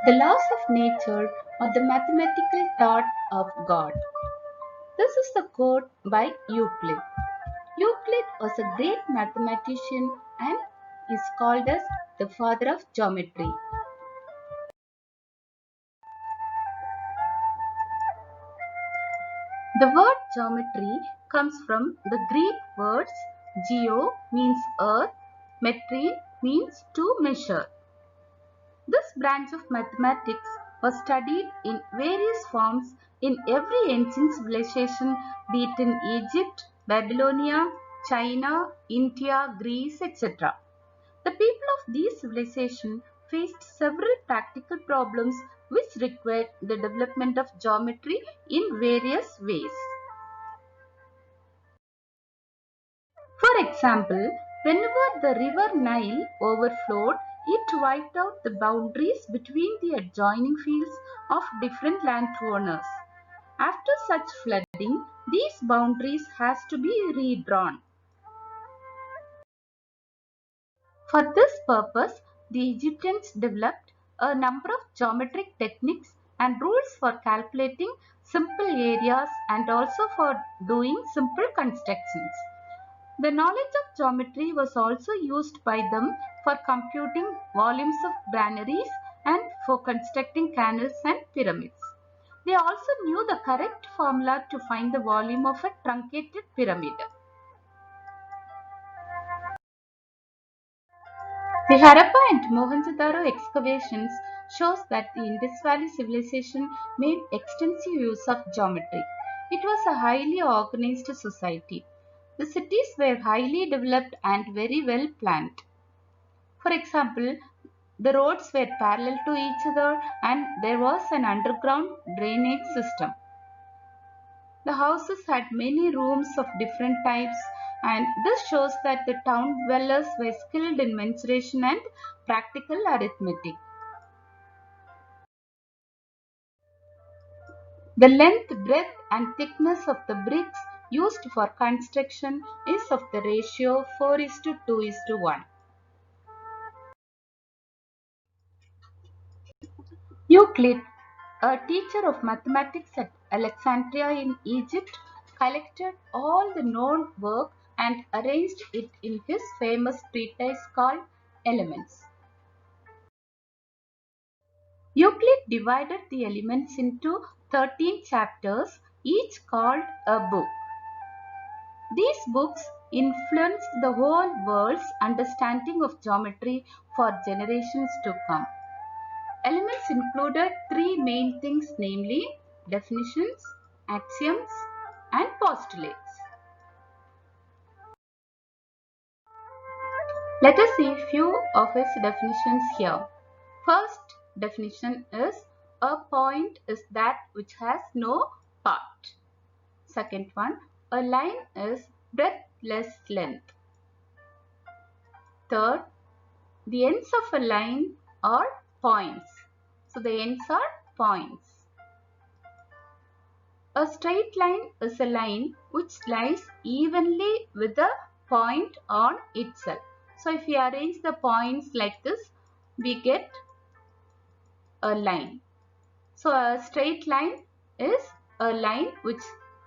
The laws of nature are the mathematical thought of God. This is the quote by Euclid. Euclid was a great mathematician and is called as the father of geometry. The word geometry comes from the Greek words geo means earth, metri means to measure. This branch of mathematics was studied in various forms in every ancient civilization, be it in Egypt, Babylonia, China, India, Greece, etc. The people of these civilizations faced several practical problems which required the development of geometry in various ways. For example, whenever the river Nile overflowed, it wiped out the boundaries between the adjoining fields of different landowners. After such flooding, these boundaries has to be redrawn. For this purpose, the Egyptians developed a number of geometric techniques and rules for calculating simple areas and also for doing simple constructions. The knowledge of geometry was also used by them for computing volumes of granaries and for constructing canals and pyramids. They also knew the correct formula to find the volume of a truncated pyramid. The Harappa and Mohenjo-daro excavations shows that the Indus Valley civilization made extensive use of geometry. It was a highly organized society. The cities were highly developed and very well planned. For example, the roads were parallel to each other and there was an underground drainage system. The houses had many rooms of different types, and this shows that the town dwellers were skilled in mensuration and practical arithmetic. The length, breadth, and thickness of the bricks used for construction is of the ratio 4 is to 2 is to 1. Euclid, a teacher of mathematics at Alexandria in Egypt, collected all the known work and arranged it in his famous treatise called Elements. Euclid divided the elements into 13 chapters, each called a book. These books influenced the whole world's understanding of geometry for generations to come. Elements included three main things, namely definitions, axioms, and postulates. Let us see a few of its definitions here. First definition is a point is that which has no part. Second one, a line is breadth less length. Third, the ends of a line are points. So the ends are points. A straight line is a line which lies evenly with the point on itself. So if we arrange the points like this, we get a line. So a straight line is a line which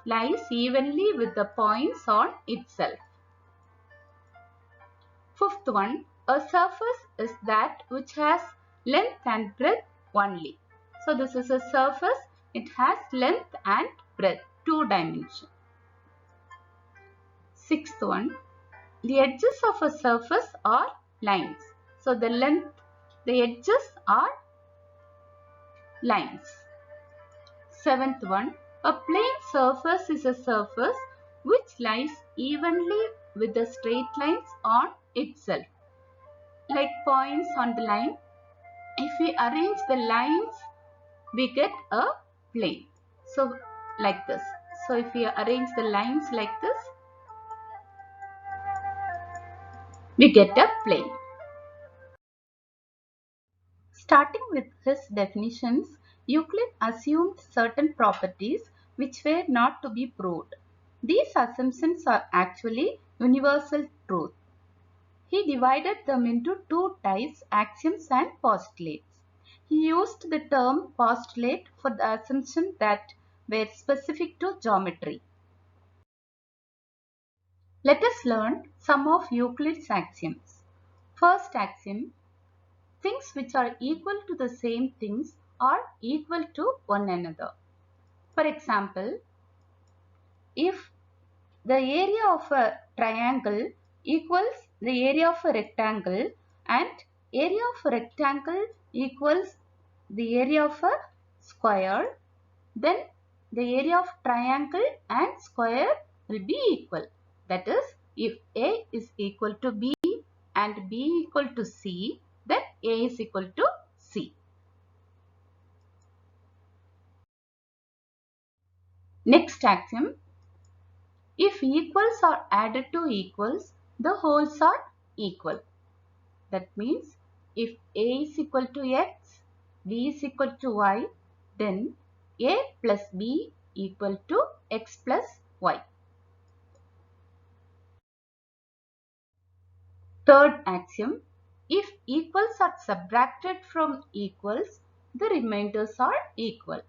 lies evenly with the points on itself. Fifth one, a surface is that which has length and breadth only. So this is a surface, it has length and breadth, two dimensions. Sixth one, the edges of a surface are lines. So the edges are lines. Seventh one, a plane surface is a surface which lies evenly with the straight lines on itself. Like points on the line, if we arrange the lines, we get a plane. So like this. So if we arrange the lines like this, we get a plane. Starting with his definitions, Euclid assumed certain properties which were not to be proved. These assumptions are actually universal truth. He divided them into two types, axioms and postulates. He used the term postulate for the assumptions that were specific to geometry. Let us learn some of Euclid's axioms. First axiom: things which are equal to the same things are equal to one another. For example, if the area of a triangle equals the area of a rectangle and area of a rectangle equals the area of a square, then the area of triangle and square will be equal. That is, if A is equal to B and B equal to C, then A is equal to C. Next axiom: if equals are added to equals, the wholes are equal. That means if A is equal to X, B is equal to Y, then A plus B equal to X plus Y. Third axiom: if equals are subtracted from equals, the remainders are equal.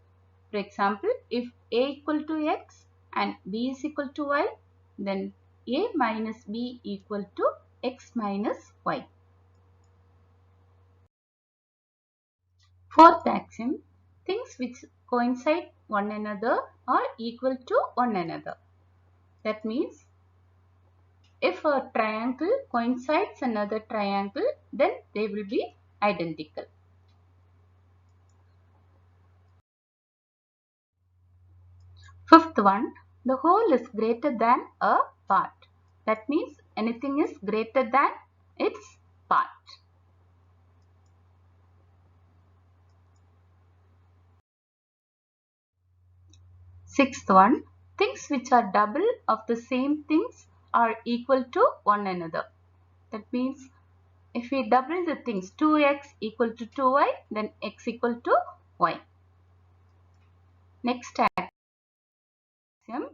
For example, if A equal to X and B is equal to Y, then A minus B equal to X minus Y. Fourth axiom: things which coincide one another are equal to one another. That means if a triangle coincides another triangle, then they will be identical. Fifth one: the whole is greater than a part. That means anything is greater than its part. Sixth one: things which are double of the same things are equal to one another. That means if we double the things, 2x equal to 2y, then x equal to y. Next axiom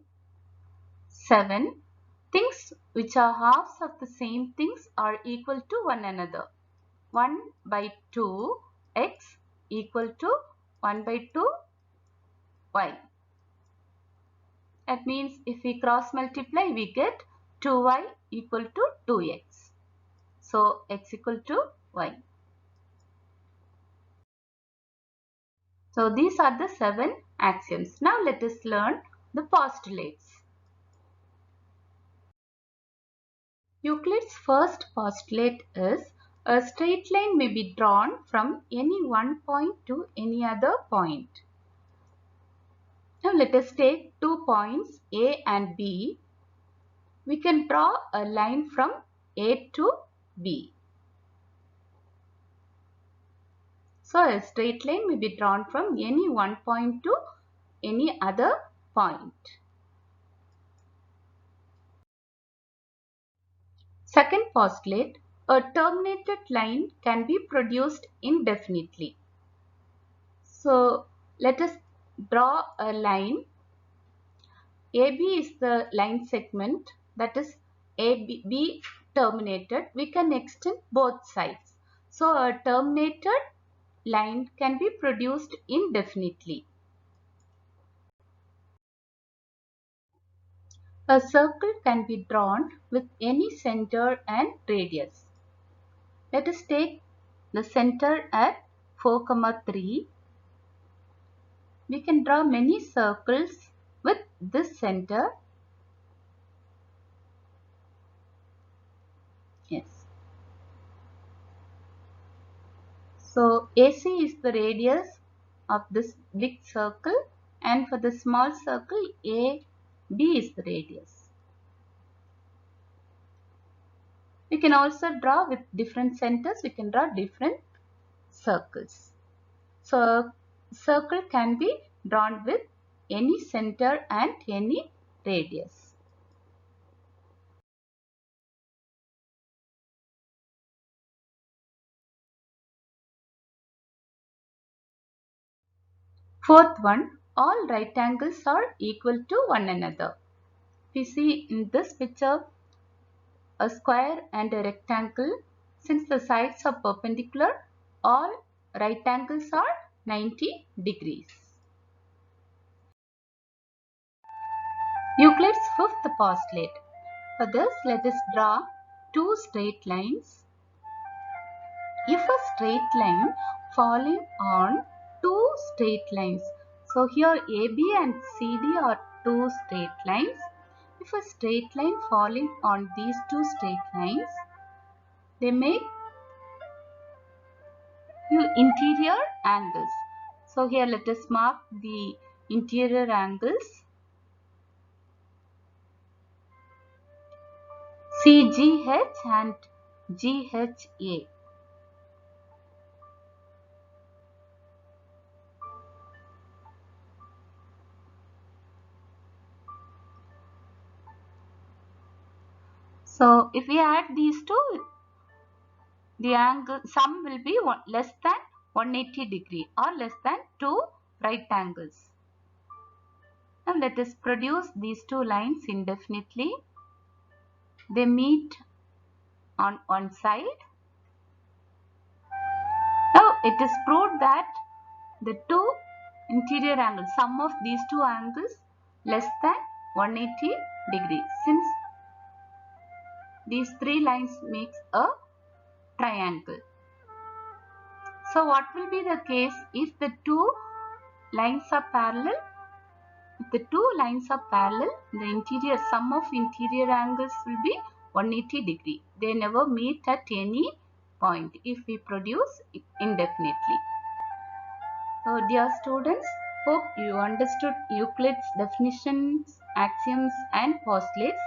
7. Things which are halves of the same things are equal to one another. 1 by 2 x equal to 1 by 2 y. That means if we cross multiply, we get 2y equal to 2x. So x equal to y. So these are the 7 axioms. Now let us learn the postulates. Euclid's first postulate is a straight line may be drawn from any one point to any other point. Now let us take 2 points A and B. We can draw a line from A to B. So a straight line may be drawn from any one point to any other point. Second postulate: a terminated line can be produced indefinitely. So let us draw a line. AB is the line segment, that is AB terminated. We can extend both sides. So a terminated line can be produced indefinitely. A circle can be drawn with any center and radius. Let us take the center at 4, 3. We can draw many circles with this center. Yes. So AC is the radius of this big circle, and for the small circle AB is the radius. We can also draw with different centers, we can draw different circles. So a circle can be drawn with any center and any radius. Fourth one: all right angles are equal to one another. We see in this picture a square and a rectangle, since the sides are perpendicular, all right angles are 90 degrees. Euclid's fifth postulate. For this, let us draw two straight lines. If a straight line falling on two straight lines, so here AB and CD are two straight lines. If a straight line falling on these two straight lines, they make interior angles. So here let us mark the interior angles CGH and GHA. So if we add these two, the angle sum will be less than 180 degree or less than two right angles. Now let us produce these two lines indefinitely. They meet on one side. Now it is proved that the two interior angles, sum of these two angles less than 180 degrees, since these three lines makes a triangle. So what will be the case if the two lines are parallel? If the two lines are parallel, the interior sum of interior angles will be 180 degree. They never meet at any point if we produce indefinitely. So dear students, hope you understood Euclid's definitions, axioms and postulates.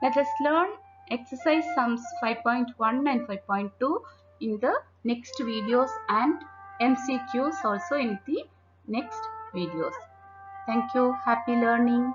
Let us learn exercise sums 5.1 and 5.2 in the next videos and MCQs also in the next videos. Thank you. Happy learning.